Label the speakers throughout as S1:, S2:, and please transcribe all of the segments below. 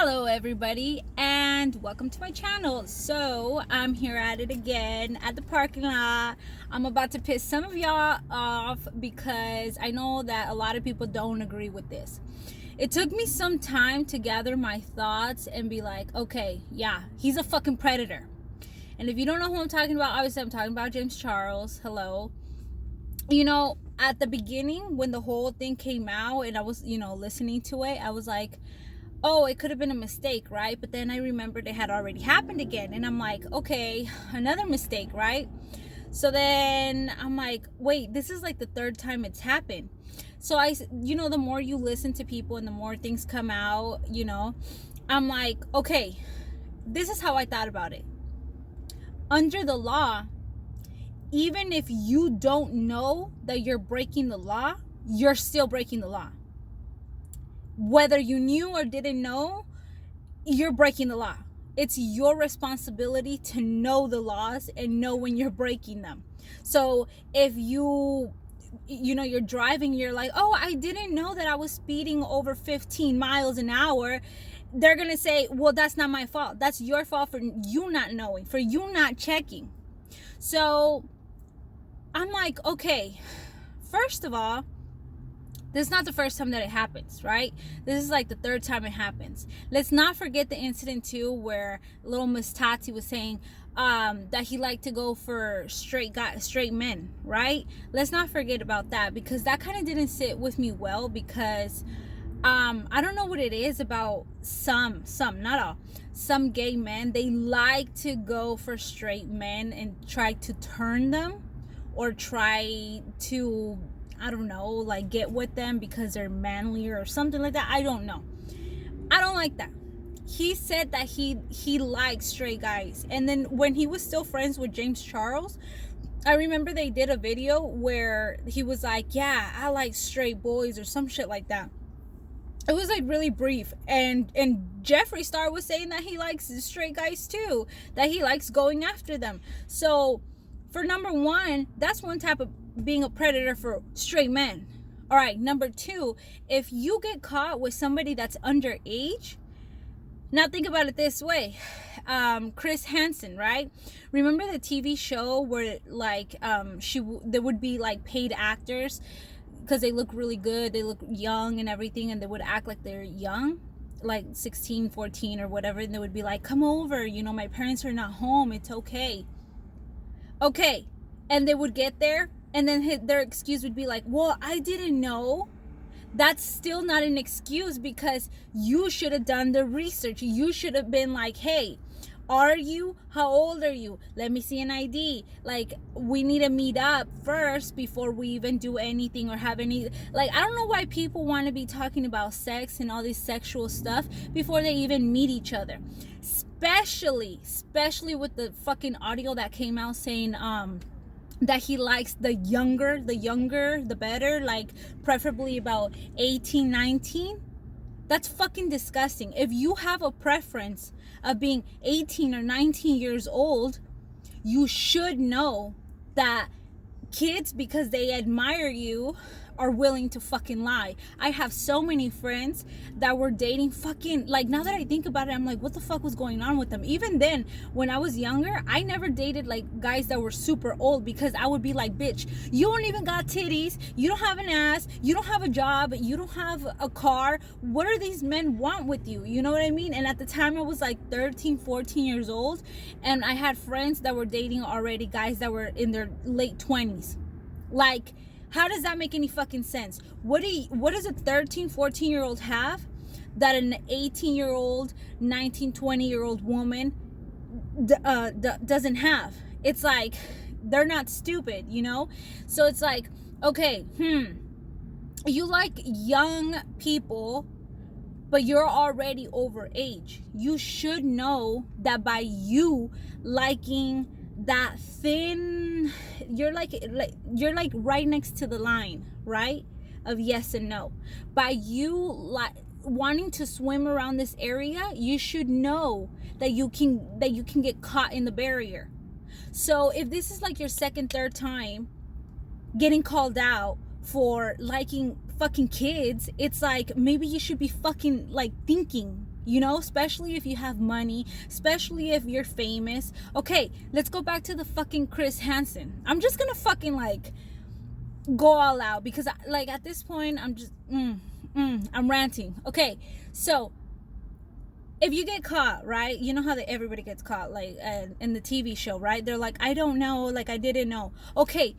S1: Hello everybody and welcome to my channel. So I'm here at it again at the parking lot. I'm about to piss some of y'all off because I know that a lot of people don't agree with this. It took me some time to gather my thoughts and be like, okay, yeah, he's a fucking predator. And if you don't know who I'm talking about, obviously I'm talking about James Charles. Hello. You know, at the beginning when the whole thing came out and I was, listening to it, I was like, oh, it could have been a mistake, right? But then I remembered it had already happened again. And I'm like, okay, another mistake, right? So then I'm like, wait, this is like the third time it's happened. So the more you listen to people and the more things come out, I'm like, okay, this is how I thought about it. Under the law, even if you don't know that you're breaking the law, you're still breaking the law. Whether you knew or didn't know, you're breaking the law. It's your responsibility to know the laws and know when you're breaking them. So if you're driving, you're like, oh, I didn't know that I was speeding over 15 miles an hour. They're going to say, well, that's not my fault. That's your fault for you not knowing, for you not checking. So I'm like, okay, first of all, this is not the first time that it happens, right? This is like the third time it happens. Let's not forget the incident too where little Miss Tati was saying that he liked to go for straight men, right? Let's not forget about that because that kind of didn't sit with me well because I don't know what it is about some, not all, some gay men. They like to go for straight men and try to turn them or try to, I don't know, like get with them because they're manlier or something like that. I don't know. I don't like that. He said that he likes straight guys. And then when he was still friends with James Charles, I remember they did a video where he was like, yeah, I like straight boys or some shit like that. It was like really brief. And Jeffree Star was saying that he likes straight guys too, that he likes going after them. So for number one, that's one type of being a predator for straight men. All right, number two, if you get caught with somebody that's underage, now think about it this way. Chris Hansen, right? Remember the TV show where like there would be like paid actors because they look really good, they look young and everything, and they would act like they're young, like 16, 14 or whatever, and they would be like, come over, my parents are not home, it's okay. Okay, and they would get there, and then their excuse would be like, well, I didn't know. That's still not an excuse because you should have done the research. You should have been like, hey, are you? How old are you? Let me see an ID. Like, we need to meet up first before we even do anything or have any. Like, I don't know why people want to be talking about sex and all this sexual stuff before they even meet each other. Especially with the fucking audio that came out saying, that he likes the younger, the better, like preferably about 18, 19. That's fucking disgusting. If you have a preference of being 18 or 19 years old, you should know that kids, because they admire you, are willing to fucking lie. I have so many friends that were dating fucking, like, now that I think about it, I'm like, what the fuck was going on with them? Even then, when I was younger, I never dated like guys that were super old because I would be like, bitch, you don't even got titties, you don't have an ass, you don't have a job, you don't have a car. What do these men want with you? You know what I mean? And at the time I was like 13, 14 years old, and I had friends that were dating already guys that were in their late 20s. Like, how does that make any fucking sense? What does a 13, 14-year-old have that an 18-year-old, 19, 20-year-old woman doesn't have? It's like, they're not stupid, So it's like, okay, you like young people, but you're already over age. You should know that by you liking that thin, you're like right next to the line, right, of yes and no. By you wanting to swim around this area, you should know that you can get caught in the barrier. So if this is like your second, third time getting called out for liking fucking kids, it's like maybe you should be fucking like thinking You know, especially if you have money, especially if you're famous. Okay, let's go back to the fucking Chris Hansen. I'm just gonna fucking like go all out because like at this point I'm just I'm ranting. Okay, so if you get caught, right, you know how that everybody gets caught, like in the TV show, right? They're like, I don't know, like I didn't know. Okay,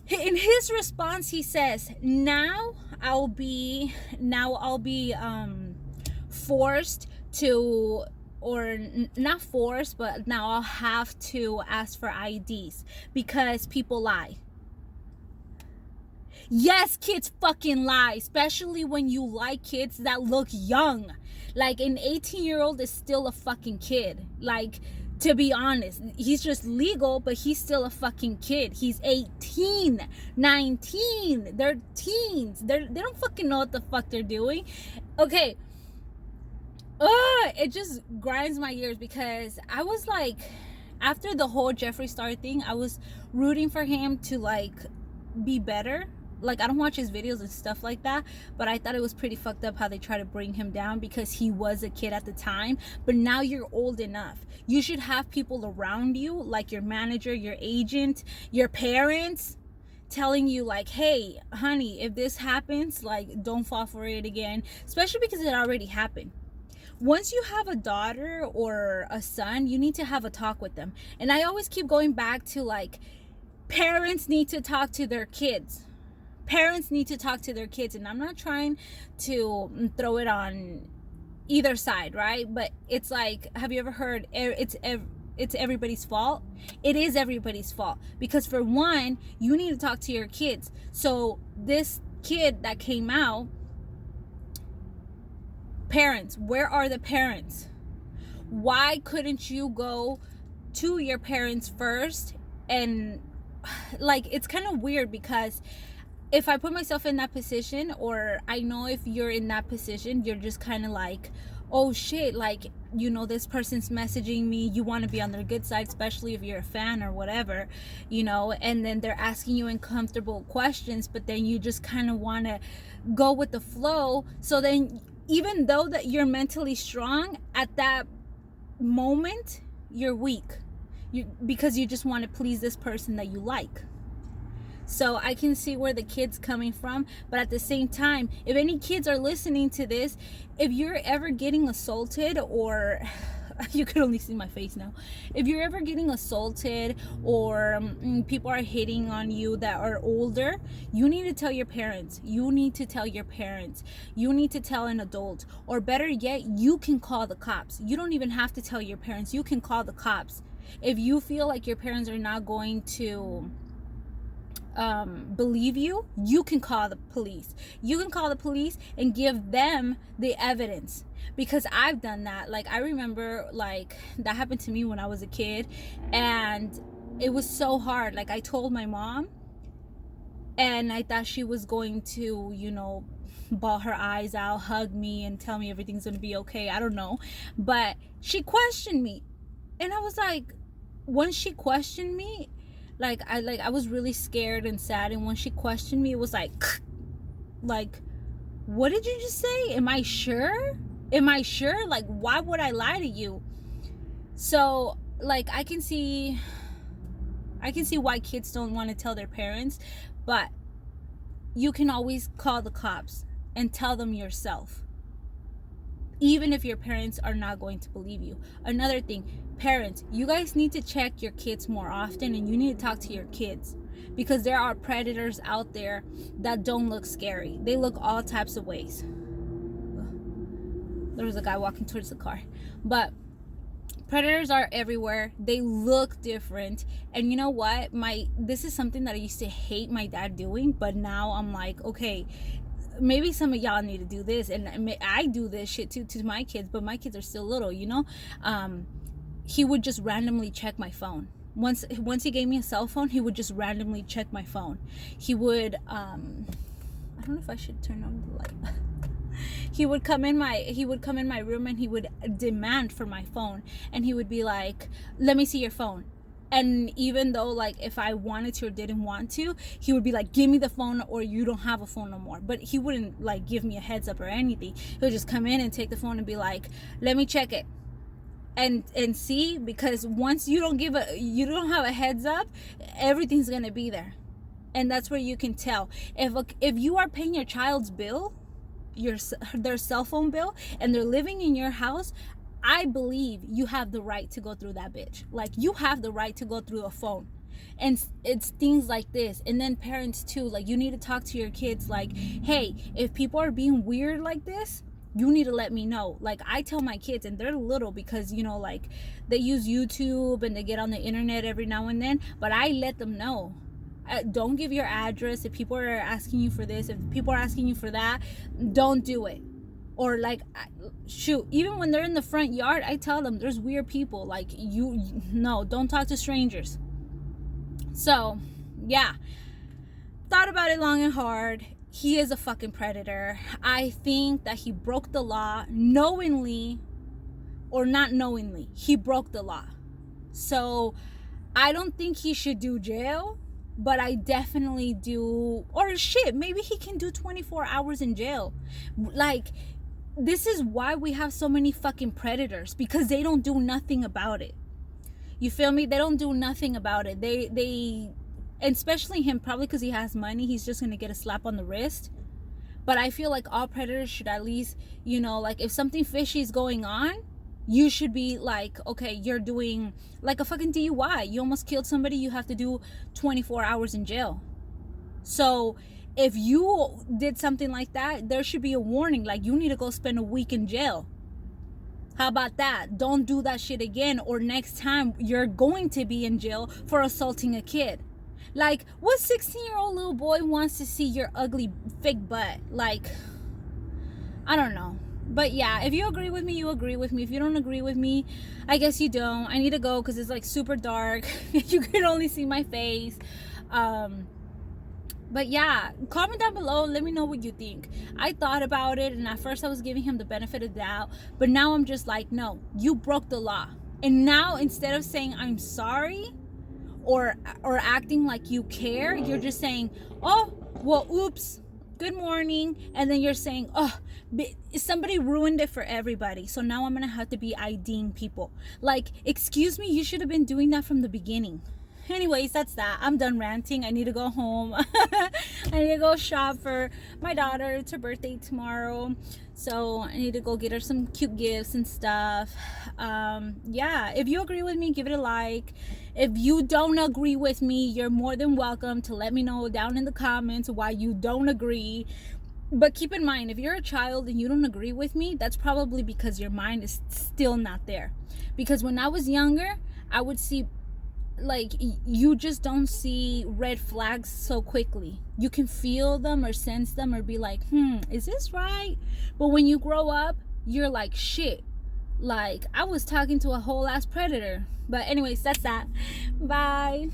S1: in his response he says, now I'll be forced to, or not forced, but now I'll have to ask for IDs because people lie. Yes, kids fucking lie, especially when you like kids that look young. Like an 18-year-old is still a fucking kid. Like, to be honest, he's just legal, but he's still a fucking kid. He's 18, 19. They're teens. They don't fucking know what the fuck they're doing. Okay. It just grinds my gears because I was like, after the whole Jeffree Star thing, I was rooting for him to like be better. Like, I don't watch his videos and stuff like that, but I thought it was pretty fucked up how they try to bring him down because he was a kid at the time. But now you're old enough. You should have people around you, like your manager, your agent, your parents, telling you like, hey, honey, if this happens, like, don't fall for it again, especially because it already happened. Once you have a daughter or a son, you need to have a talk with them. And I always keep going back to like, parents need to talk to their kids. Parents need to talk to their kids. And I'm not trying to throw it on either side, right? But it's like, have you ever heard it's everybody's fault? It is everybody's fault. Because for one, you need to talk to your kids. So this kid that came out, parents, where are the parents? Why couldn't you go to your parents first? And like, it's kind of weird because if I put myself in that position, or I know if you're in that position, you're just kind of like, oh shit, like, you know, this person's messaging me, you want to be on their good side, especially if you're a fan or whatever, you know, and then they're asking you uncomfortable questions, but then you just kind of want to go with the flow. So then, even though that you're mentally strong, at that moment you're weak, because you just want to please this person that you like. So I can see where the kid's coming from, but at the same time, if any kids are listening to this, if you're ever getting assaulted, or you could only see my face now, if you're ever getting assaulted, or people are hitting on you that are older, you need to tell your parents. You need to tell your parents. You need to tell an adult, or better yet, you can call the cops. You don't even have to tell your parents. You can call the cops. If you feel like your parents are not going to believe you, you can call the police. You can call the police and give them the evidence, because I've done that. Like, I remember, like, that happened to me when I was a kid, and it was so hard. Like, I told my mom, and I thought she was going to, you know, bawl her eyes out, hug me, and tell me everything's gonna be okay. I don't know, but she questioned me, and I was like, once she questioned me, I was really scared and sad. And when she questioned me, it was like, what did you just say? Am I sure? Like, why would I lie to you? So, like, I can see why kids don't want to tell their parents, but you can always call the cops and tell them yourself, even if your parents are not going to believe you. Another thing, parents, you guys need to check your kids more often, and you need to talk to your kids, because there are predators out there that don't look scary. They look all types of ways. There was a guy walking towards the car. But predators are everywhere. They look different. And you know what? This is something that I used to hate my dad doing, but now I'm like, okay, maybe some of y'all need to do this. And I do this shit too to my kids, but my kids are still little, you know. He would just randomly check my phone. Once he gave me a cell phone, he would just randomly check my phone. He would I don't know if I should turn on the light. He would come in my room, and he would demand for my phone, and he would be like, let me see your phone. And even though, like, if I wanted to or didn't want to, he would be like, give me the phone or you don't have a phone no more. But he wouldn't like give me a heads up or anything. He would just come in and take the phone and be like, let me check it. And see, because once you don't have a heads up, everything's gonna be there. And that's where you can tell if you are paying your child's bill, their cell phone bill, and they're living in your house. I believe you have the right to go through that bitch. Like, you have the right to go through a phone. And it's things like this. And then parents too, like, you need to talk to your kids like, hey, if people are being weird like this, you need to let me know. Like, I tell my kids, and they're little because, you know, like, they use YouTube and they get on the internet every now and then, but I let them know. Don't give your address. If people are asking you for this, if people are asking you for that, don't do it. Or like, shoot, even when they're in the front yard, I tell them there's weird people. Like, no, don't talk to strangers. So, yeah. Thought about it long and hard. He is a fucking predator. I think that he broke the law knowingly or not knowingly. He broke the law. So, I don't think he should do jail, but I definitely do, or shit, maybe he can do 24 hours in jail. Like, this is why we have so many fucking predators, because they don't do nothing about it. You feel me? They don't do nothing about it. They and especially him, probably because he has money, he's just gonna get a slap on the wrist. But I feel like all predators should at least, you know, like, if something fishy is going on, you should be like, okay, you're doing like a fucking DUI. You almost killed somebody, you have to do 24 hours in jail. So if you did something like that, there should be a warning, like, you need to go spend a week in jail. How about that? Don't do that shit again, or next time you're going to be in jail for assaulting a kid. Like, what 16-year-old little boy wants to see your ugly fake butt? Like, I don't know. But yeah, if you agree with me, you agree with me. If you don't agree with me, I guess you don't. I need to go because it's like super dark. You can only see my face. But yeah, comment down below. Let me know what you think. I thought about it, and at first I was giving him the benefit of the doubt. But now I'm just like, no, you broke the law. And now, instead of saying I'm sorry or acting like you care, you're just saying, oh, well, oops, good morning. And then you're saying, oh, somebody ruined it for everybody, so now I'm gonna have to be IDing people. Like, excuse me, you should have been doing that from the beginning. Anyways, that's that. I'm done ranting. I need to go home. I need to go shop for my daughter. It's her birthday tomorrow, so I need to go get her some cute gifts and stuff. Yeah, if you agree with me, give it a like. If you don't agree with me, you're more than welcome to let me know down in the comments why you don't agree. But keep in mind, if you're a child and you don't agree with me, that's probably because your mind is still not there. Because when I was younger, I would see, like, you just don't see red flags so quickly. You can feel them or sense them or be like, is this right? But when you grow up, you're like, shit, like, I was talking to a whole ass predator. But anyways, that's that. Bye.